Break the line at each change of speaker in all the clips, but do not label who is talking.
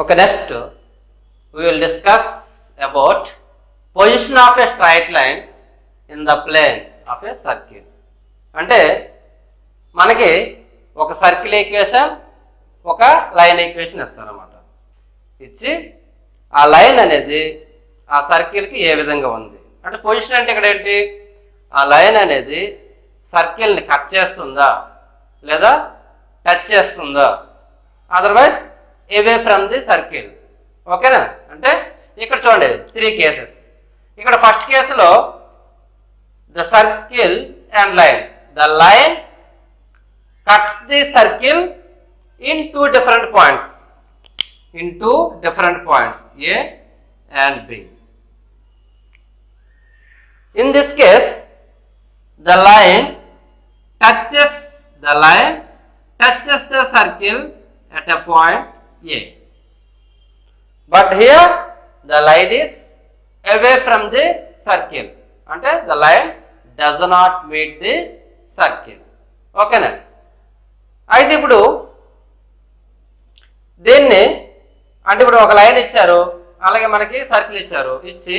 Okay, next we will discuss about position of a straight line in the plane of a circle. అంటే మనకి ఒక circle equation ఒక line equation ఇస్తారన్నమాట. ఇచ్చి ఆ line అనేది ఆ సర్కిల్కి ఏ విధంగా ఉంది అంటే పొజిషన్ అంటే ఇక్కడ ఏంటి, ఆ లైన్ అనేది సర్కిల్ని కట్ చేస్తుందా లేదా టచ్ చేస్తుందా, otherwise away from the circle. ఓకేనా, అంటే ఇక్కడ చూడండి 3 కేసెస్. ఇక్కడ ఫస్ట్ కేసులో the circle and line, the line cuts the circle in two different points, A and B. In this case, the line touches the circle at a point A. But here the line is away from the circle, ante the line does not meet the circle. Okay na? అయితే ఇప్పుడు దీన్ని అంటే ఇప్పుడు ఒక line ఇచ్చారు, అలాగే మనకి circle ఇచ్చారు. ఇచ్చి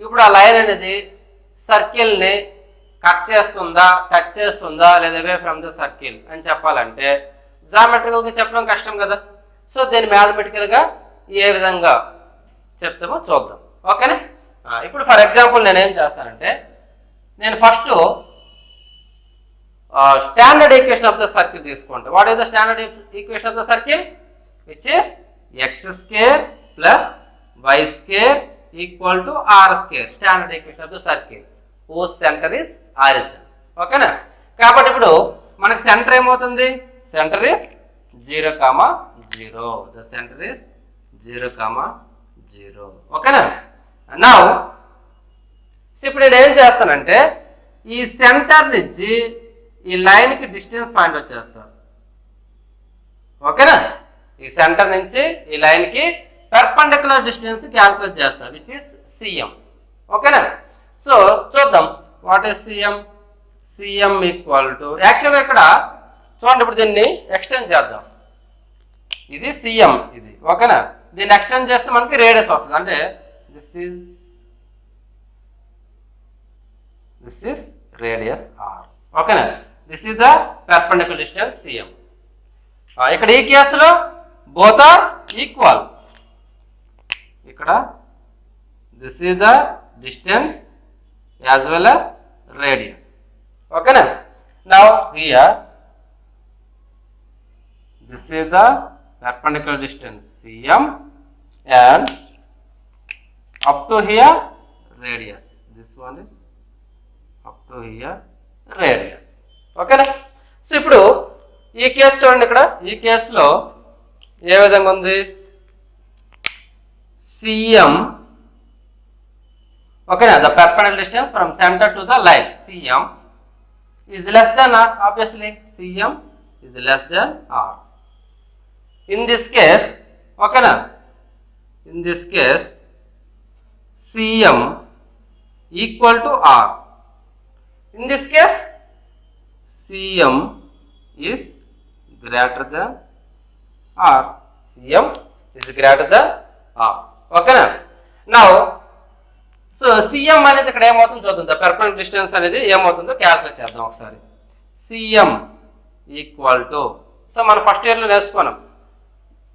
ఇప్పుడు ఆ లైన్ అనేది సర్కిల్ని కట్ చేస్తుందా టచ్ చేస్తుందా లేదా అవే ఫ్రమ్ ద సర్కిల్ అని చెప్పాలంటే జామెట్రికల్గా చెప్పడం కష్టం కదా. సో దీన్ని మ్యాథమెటికల్గా ఏ విధంగా చెప్తామో చూద్దాం. ఓకేనా, ఇప్పుడు ఫర్ ఎగ్జాంపుల్ నేనేం చేస్తానంటే నేను first standard equation of the circle తీసుకుంటా. What is the standard equation of the circle? which is x square plus y square equal to r square, standard equation of the circle whose center is origin. ఓకేనా, కాబట్టి ఇప్పుడు మనకి centre ఏమవుతుంది, centre is 0, 0. The centre is 0, 0. ఓకేనా, now ఇప్పుడు నేను ఏం చేస్తానంటే ఈ సెంటర్ నుంచి ఈ లైన్కి డిస్టెన్స్ ఫైండ్ అవుట్ చేస్తాను. ఓకేనా, ఈ సెంటర్ నుంచి ఈ లైన్కి పర్పెండిక్యులర్ డిస్టెన్స్ క్యాల్కులేట్ చేస్తాం, విచ్ ఇస్ సిఎం. ఓకేనా, సో చూద్దాం what is CM. CM equal to యాక్చువల్గా ఇక్కడ చూడండి, ఇప్పుడు దీన్ని ఎక్స్టెండ్ చేద్దాం. ఇది సిఎం ఇది. ఓకేనా, దీన్ని ఎక్స్టెండ్ చేస్తే మనకి రేడియస్ వస్తుంది. అంటే దిస్ ఇస్ రేడియస్ ఆర్. ఓకేనా, this is the perpendicular distance CM. ఇక్కడ ఈ కేసులో both are equal. ఇక్కడ this is the distance as well as radius. Okay na? Now here this is the perpendicular distance cm and up to here radius. This one is up to here radius. Okay na? So ఇప్పుడు ఈ case చూడండి, ఇక్కడ ఈ కేసులో ఏ విధంగా ఉంది, CM. ఓకేనా, the perpendicular distance from centre to the line CM is less than R. Obviously CM is less than R. In this case ఓకేనా, in this case CM equal to R. In this case CM is greater than R. CM is greater than R. ఓకేనా, now so CM అనేది ఇక్కడ ఏమవుతుందో చూద్దాం. The perpendicular distance అనేది ఏమవుతుందో calculate చేద్దాం ఒకసారి. CM ఈక్వల్ టు, సో మనం ఫస్ట్ ఇయర్లో నేర్చుకున్నాం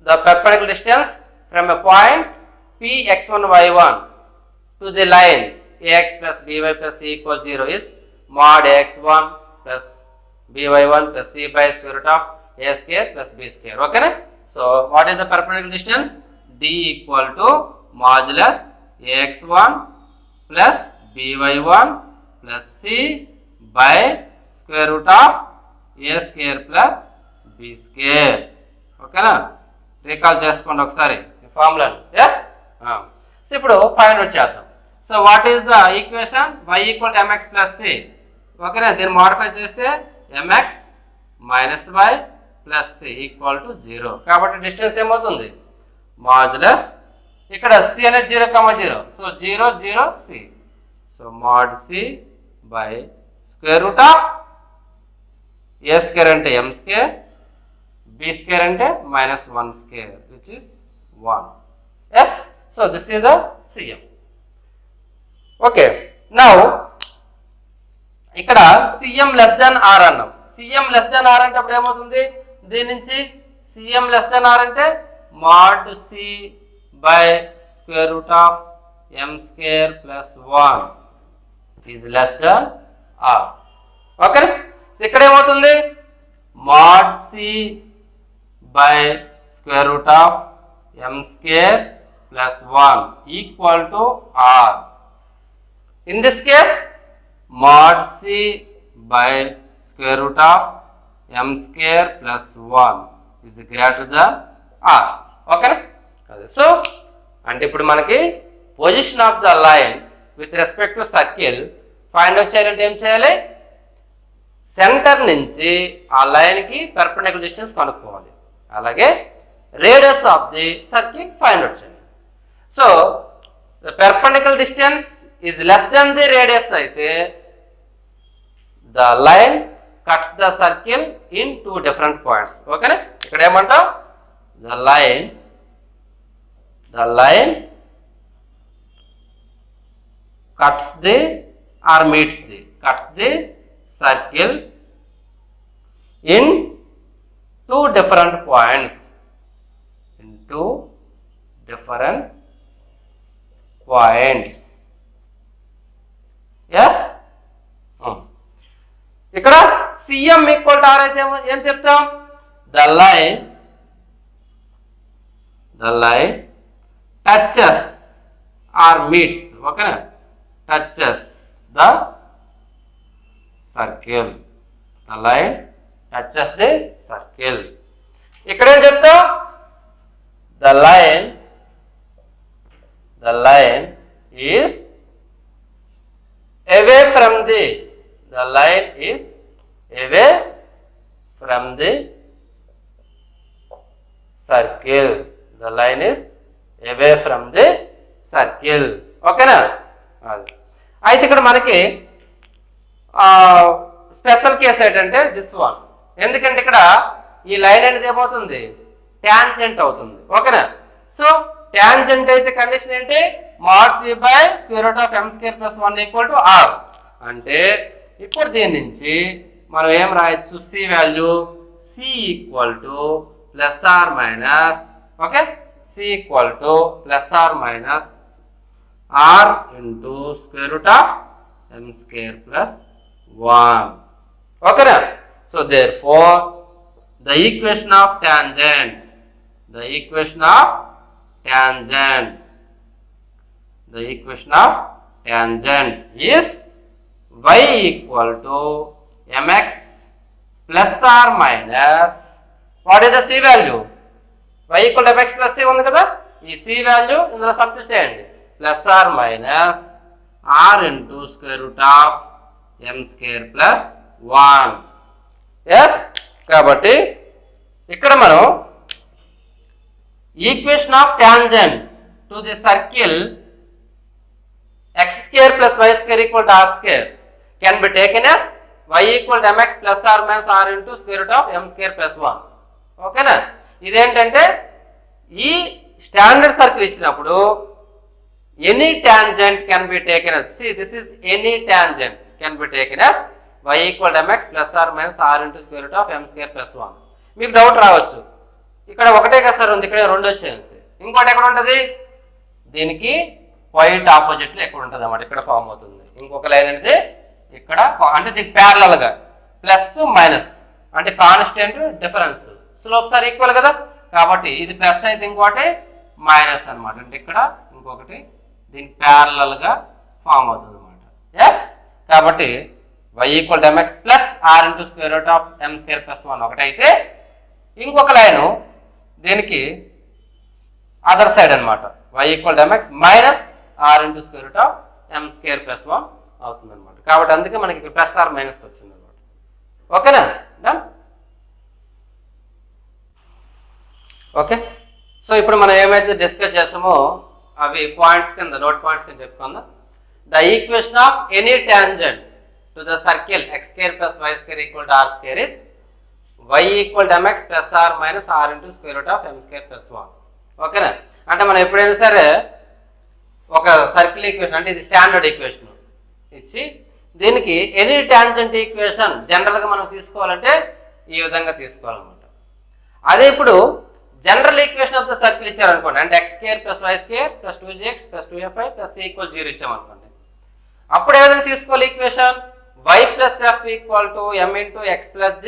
the perpendicular distance from a point Px1 y1 to the line ax plus by plus c equals 0 is mod x1 plus by1 plus c by square root of a square plus b square. ఓకేనా, so what is the perpendicular distance? D equal to modulus ax1 plus by1 plus c by square root of a square plus b square. ఓకేనా, recall చేసుకోండి ఒకసారి ఈ ఫార్ములాని. Yes, so ఇప్పుడు find out చేద్దాం. So what is the equation? y equal to mx plus c. ఓకేనా, దీన్ని modify చేస్తే mx minus y plus C equal to 0. కాబట్టి డిస్టెన్స్ ఏమవుతుంది, మాడ్యులస్ ఇక్కడ c అనేది 0, 0. So 0, 0 c. So mod c by square root of a square అంటే m square, b square అంటే -1 square, which is 1. Yes, so this is the CM. Okay, now ఇక్కడ CM less than R అన్నాం. CM less than R అంటే అప్పుడు ఏమవుతుంది? దీని నుంచి CM less than R అంటే mod C by square root of m square plus 1 is less than R. Okay, ఇక్కడ ఏమవుతుంది? mod C by square root of m square plus 1 equal to R. In this case, mod C by square root of m square plus 1 is greater than R. Okay? So, అంటే ఇప్పుడు మనకి position of the line with respect to circle find out చేయాలంటే ఏం చేయాలి? Centre నుంచి ఆ లైన్కి perpendicular distance కనుక్కోవాలి. అలాగే radius of the circle find out చేయాలి. So the perpendicular distance is less than the radius అయితే the line cuts the circle in 2 different points. ఓకేనా? ఇక్కడ ఏమంటాం? The line cuts the or meets the circle in 2 different points. Yes. ఇక్కడ CM equal to R అయితే ఏం చెప్తాం? The line touches or meets. ఓకేనా? touches the circle. The line touches the circle. ఇక్కడ ఏం చెప్తాం? the line is away from the circle. The line is away from the circle. ఓకేనా? అయితే ఇక్కడ మనకి స్పెషల్ కేసు ఏంటంటే దిస్ వన్. ఎందుకంటే ఇక్కడ ఈ లైన్ అనేది ఏమవుతుంది? ట్యాంజెంట్ అవుతుంది. ఓకేనా? సో ట్యాంజెంట్ అయితే కండిషన్ ఏంటి? mod C by square root of m square plus 1 equal to R. అంటే ఇప్పుడు దీని నుంచి మనం ఏం రాయొచ్చు? C value C equal to plus or minus, okay, C equal to plus or minus R into square root of m square plus 1. Okay. So therefore the equation of tangent is y equal to mx plus or minus, what is the C value? Y equal to mx plus C ఉంది కదా, ఈ C value ఇందులో substitute చేయండి. Plus or minus R into square root of m square plus 1. Yes, కాబట్టి ఇక్కడ మనం equation of tangent to the circle x square plus y square equal to r square can be taken as y equal to mx plus or minus r into square root of m square plus 1. ఓకేనా? ఇదేంటంటే ఈ standard circle ఇచ్చినప్పుడు any tangent can be taken as, see this is any tangent can be taken as y equal to mx plus or minus r into square root of m square plus 1. మీకు doubt రావచ్చు, ఇక్కడ ఒకటే కదా sir ఉంది, ఇక్కడ రెండు వచ్చేసి, ఇంకోటి ఎక్కడ ఉంటుంది? దీనికి పాయింట్ ఆపోజిట్లో ఎక్కడ ఉంటుంది అన్నమాట, ఇక్కడ ఫామ్ అవుతుంది. ఇంకొక లైన్ అంటే ఇక్కడ, అంటే దీనికి ప్యారలల్ గా ప్లస్ మైనస్ అంటే constant difference, slopes are equal కదా, కాబట్టి ఇది ప్లస్ అయితే ఇంకోటి మైనస్ అనమాట, అంటే ఇక్కడ ఇంకొకటి దీనికి ప్యారలల్ గా ఫామ్ అవుతుంది అనమాట. ఎస్, కాబట్టి y equal to mx plus r into square root of m square plus 1 ఒకటైతే, ఇంకొక లైను దీనికి అదర్ సైడ్ అనమాట, y equal to mx minus r into square root of m square plus 1 అవుతుంది అనమాట. కాబట్టి అందుకే మనకి ఇక్కడ ప్లస్ ఆర్ మైనస్ వచ్చింది అనమాట. ఓకేనా? డన్. ఓకే, సో ఇప్పుడు మనం ఏమైతే డిస్కస్ చేస్తామో అవి పాయింట్స్ కింద, నోట్ పాయింట్స్ కింద చెప్పుకుందాం. The equation of any tangent to the circle x square plus y square equal to r square is y equal to mx plus r minus r into square root of m square plus 1. ఓకేనా? అంటే మనం ఎప్పుడైనా సరే ఒక circle equation అంటే ఇది standard equation ఇచ్చి దీనికి ఎనీ టాంజెంట్ ఈక్వేషన్ జనరల్గా మనం తీసుకోవాలంటే ఈ విధంగా తీసుకోవాలన్నమాట. అదే ఇప్పుడు general equation of the circle ఇచ్చారనుకోండి, అంటే x² + y² + 2gx + 2fy + c = 0 ఇచ్చామనుకోండి, అప్పుడు ఏ విధంగా తీసుకోవాలి equation? y + f = m × x + g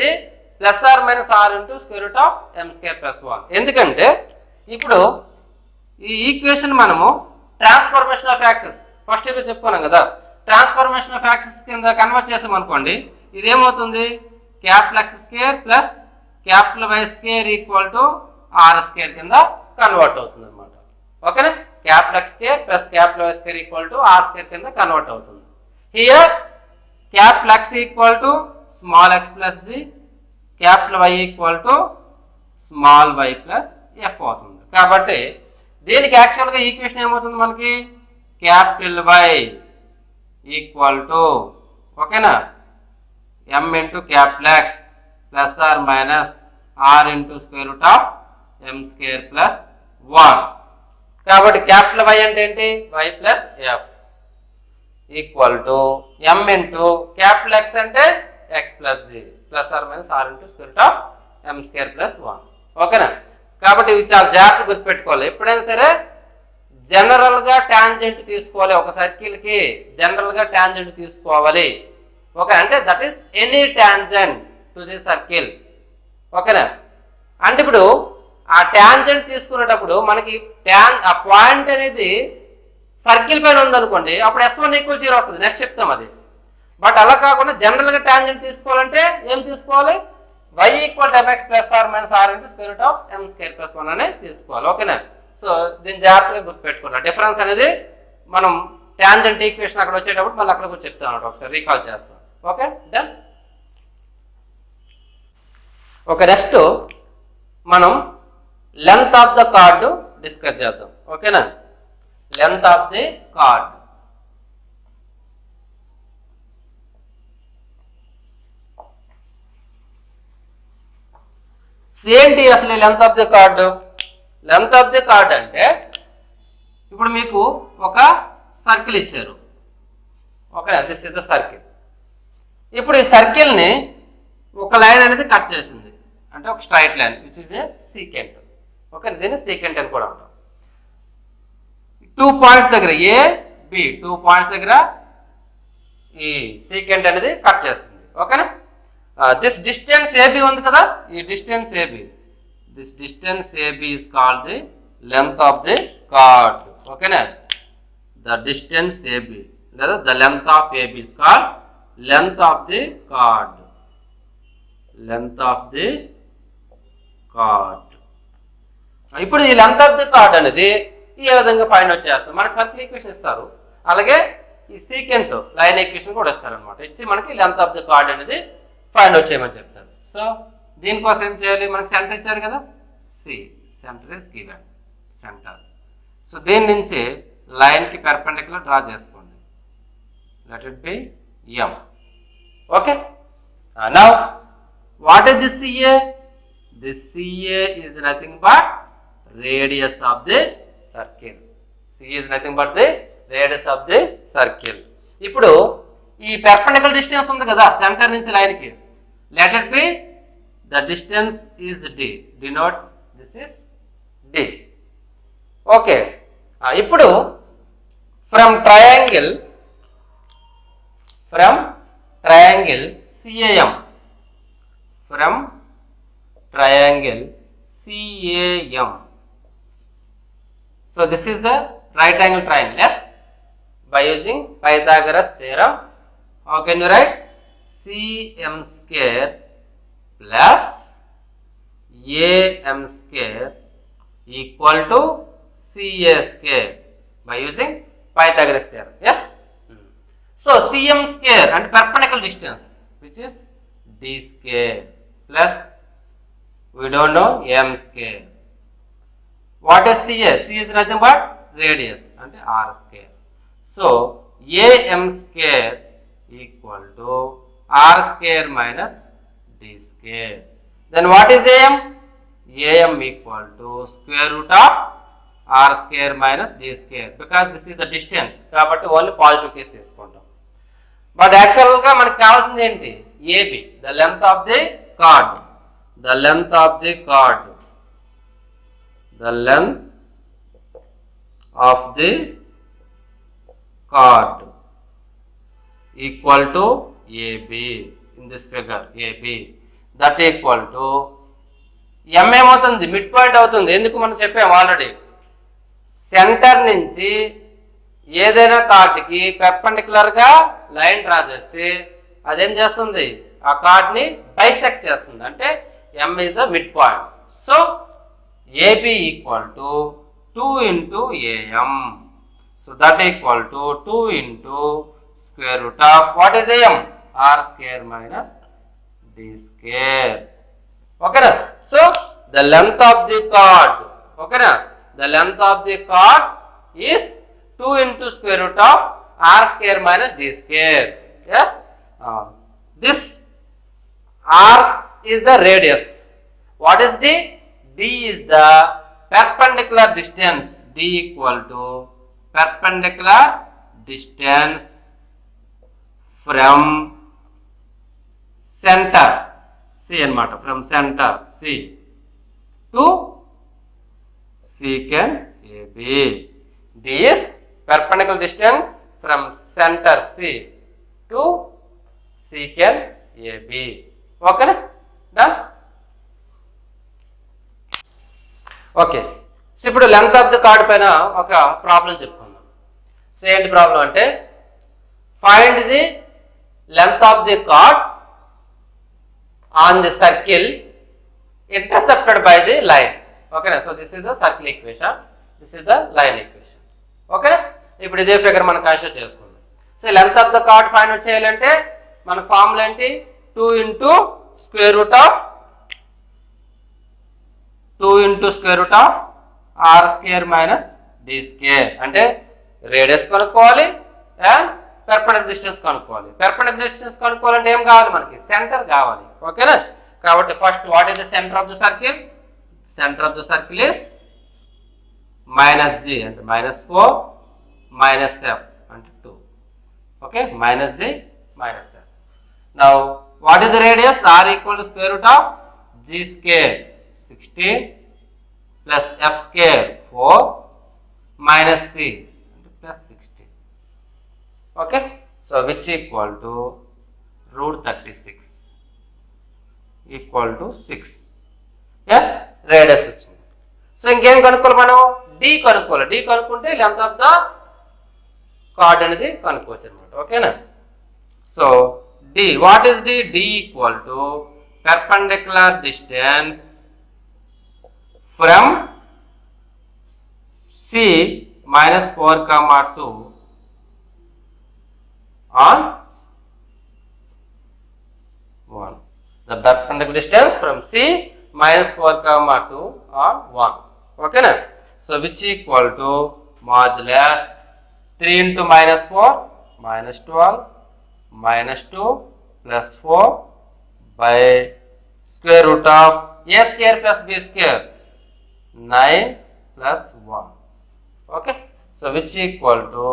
± r × m² + 1. ఎందుకంటే ఇప్పుడు ఈ ఈక్వేషన్ మనము ట్రాన్స్ఫర్మేషన్ ఆఫ్ యాక్సిస్ ఫస్ట్ ఇయర్లో చెప్పుకున్నాం కదా, ట్రాన్స్ఫర్మేషన్ ఆఫ్ యాక్సిస్ కింద కన్వర్ట్ చేసాం అనుకోండి, ఇదేమవుతుంది? X² + Y² = R² కింద కన్వర్ట్ అవుతుంది అనమాట. ఓకేనా? X² + Y² = R² కింద కన్వర్ట్ అవుతుంది. Here X = small x + g, Y = small y + f అవుతుంది. కాబట్టి దీనికి యాక్చువల్గా ఈక్వేషన్ ఏమవుతుంది మనకి? Y = ఓకేనా m × X ± r × m² + 1. కాబట్టి Y అంటే ఏంటి? y + f = m × X అంటే x + g ± r × m² + 1. ఓకేనా? కాబట్టి ఇవి చాలా జాగ్రత్తగా గుర్తుపెట్టుకోవాలి. ఎప్పుడైనా సరే జనరల్గా టాంజెంట్ తీసుకోవాలి, ఒక సర్కిల్కి జనరల్గా టాంజెంట్ తీసుకోవాలి. ఓకే, అంటే that is any tangent to the circle. ఓకేనా? అంటే ఇప్పుడు ఆ టాంజెంట్ తీసుకునేటప్పుడు మనకి ఆ పాయింట్ అనేది సర్కిల్ పైన ఉందనుకోండి, అప్పుడు S1 = 0 వస్తుంది. నెక్స్ట్ చెప్తాం అది. బట్ అలా కాకుండా జనరల్గా టాంజెంట్ తీసుకోవాలంటే ఏం తీసుకోవాలి? y = mx + r - r × m² + 1 అనేది తీసుకోవాలి. ఓకేనా? సో దీన్ని జాగ్రత్తగా గుర్తుపెట్టుకోవాలి. డిఫరెన్స్ అనేది మనం టాంజెంట్ ఈక్వేషన్ అక్కడ వచ్చేటప్పుడు మళ్ళీ అక్కడ కూడా చెప్తాం అన్నమాట, ఒకసారి రీకాల్ చేస్తాం. Okay, done. ఓకే, నెక్స్ట్ మనం length of the card discuss చేద్దాం. ఓకేనా? Length of the card. ఏంటి అసలు length of the card? Length of the card అంటే ఇప్పుడు మీకు ఒక సర్కిల్ ఇచ్చారు. Okay, this is the circle. ఇప్పుడు ఈ సర్కిల్ని ఒక లైన్ అనేది కట్ చేసింది, అంటే ఒక straight line which is a secant. Okay, దీన్ని సీకెంట్ అని కూడా అంటాం. 2 పాయింట్స్ దగ్గర A, B 2 పాయింట్స్ దగ్గర ఈ సీకెంట్ అనేది కట్ చేస్తుంది. ఓకేనా? దిస్ డిస్టెన్స్ AB ఉంది కదా, ఈ distance AB, this distance AB is called the length of the chord. ఓకేనా? ద డిస్టెన్స్ AB లేదా the length of AB is called length of the chord. Length of the card. ఇప్పుడు ఈ length of the card అనేది ఏ విధంగా find out చేస్తాం? మనకి circle equation ఇస్తారు, అలాగే ఈ సీకెంట్ లైన్ ఈక్వేషన్ కూడా ఇస్తారు అనమాట. ఇచ్చి మనకి లెంత్ ఆఫ్ ది కార్డ్ అనేది ఫైండ్ అవుట్ చేయమని చెప్తారు. సో దీనికోసం ఏం చేయాలి? మనకి సెంటర్ ఇచ్చారు కదా, C center is given, center. So దీని నుంచి లైన్కి పెర్పెండిక్యులర్ డ్రా చేసుకోండి. Let it be M. Okay, now what is this CA? This CA is nothing but radius of the circle. CA is nothing but the radius of the circle. ఇప్పుడు ఈ perpendicular distance ఉంది కదా centre నుంచి లైన్కి, let it be the distance is D. Denote this is D. Okay, ఇప్పుడు from triangle CAM, from triangle CAM. So this is the right angle triangle. Yes, by using Pythagoras theorem, how can you write? CM² plus AM² equal to CA² by using Pythagoras theorem. Yes. So CM² and perpendicular distance, which is D² plus we don't know M². What is CA? C is nothing but radius and R². So AM² equal to R² minus D². Then what is AM? AM equal to square root of R square minus D square, because this is the distance కాబట్టి only positive case తీసుకుంటాం. But యాక్చువల్గా మనకి కావాల్సింది ఏంటి? AB, the length of the chord, the length of the chord, the length of the chord equal to AB in this figure, AB that equal to M ఏమవుతుంది? Mid point అవుతుంది. ఎందుకు మనం చెప్పాము ఆల్రెడీ, సెంటర్ నుంచి ఏదైనా కార్డ్కి పెర్పెండిక్యులర్గా line draw చేస్తే అదేం చేస్తుంది? ఆ కార్డ్ని బైసెక్ట్ చేస్తుంది, అంటే M is the mid point. So AB equal to 2 into AM. So that equal to 2 into square root of what is AM? R square minus D square. Okay na? So the length of the chord, okay na? The length of the chord is 2 into square root of R square minus D square. Yes? This R is the radius. What is D? D is the perpendicular distance. D equal to perpendicular distance from center C anamata, from center C to secant AB. D is perpendicular distance from center C to secant AB. Okay na? Done? Okay. So ఇప్పుడు length of the card పైన ఒక problem చెప్పుకుందాం. So ఏంటి problem అంటే, find the length of the chord on the circle intercepted by the line. Okay na? So this is the circle equation, this is the line equation. Okay na? ఇప్పుడు ఇదే figure మనం consider చేసుకుందాం. So length of the card find out చేయాలంటే మన formula ఏంటి? 2 into square root of R square minus D square, అంటే radius కనుక్కోవాలి and perpendicular distance కనుక్కోవాలి. పెర్పెండిక్యులర్ డిస్టెన్స్ కనుక్కోవాలంటే ఏం కావాలి? మనకి సెంటర్ కావాలి. ఓకేనా? కాబట్టి first what is the centre of the circle? Centre of the circle is -G అంటే -4 -F అంటే 2. Okay, -G -F. Now what is the radius? R equal to square root of G square 16 plus F square 4 minus C plus 16. Okay, so which equal to root 36 equal to 6. Yes, radius వచ్చింది. So ఇంకేం కనుక్కోవాలి మనం? D కనుక్కోవాలి. D కనుక్కుంటే length of the card అనేది కనుక్కోవచ్చు అనమాట. ఓకేనా? So D, what is D? D equal to perpendicular distance from C -4, 2 on 1. The perpendicular distance from C -4, 2 on 1. Okay na? So which equal to modulus 3 into -4 -12 -2 plus 4 by square root of A square plus B square 9 plus 1. Okay, so which equal to,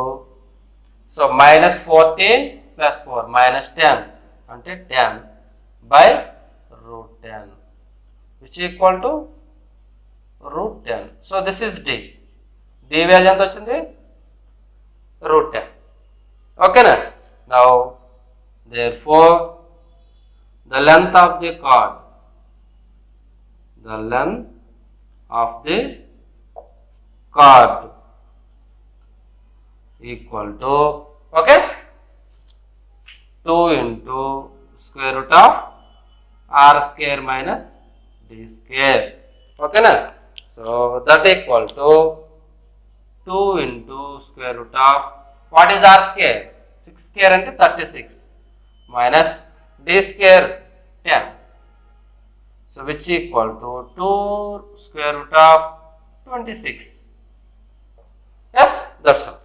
so -14 plus 4 -10 అంటే 10 by root 10 which equal to root 10. So this is D. D value ఎంత వచ్చింది? root 10. Okay na? Now therefore the length of the chord, the length of the chord equal to, okay, 2 into square root of R square minus D square. Okay na? So that equal to 2 into square root of, what is R square? 6 square అంటే 36 minus D square 10. So which equal to 2 square root of 26. Yes, that's all.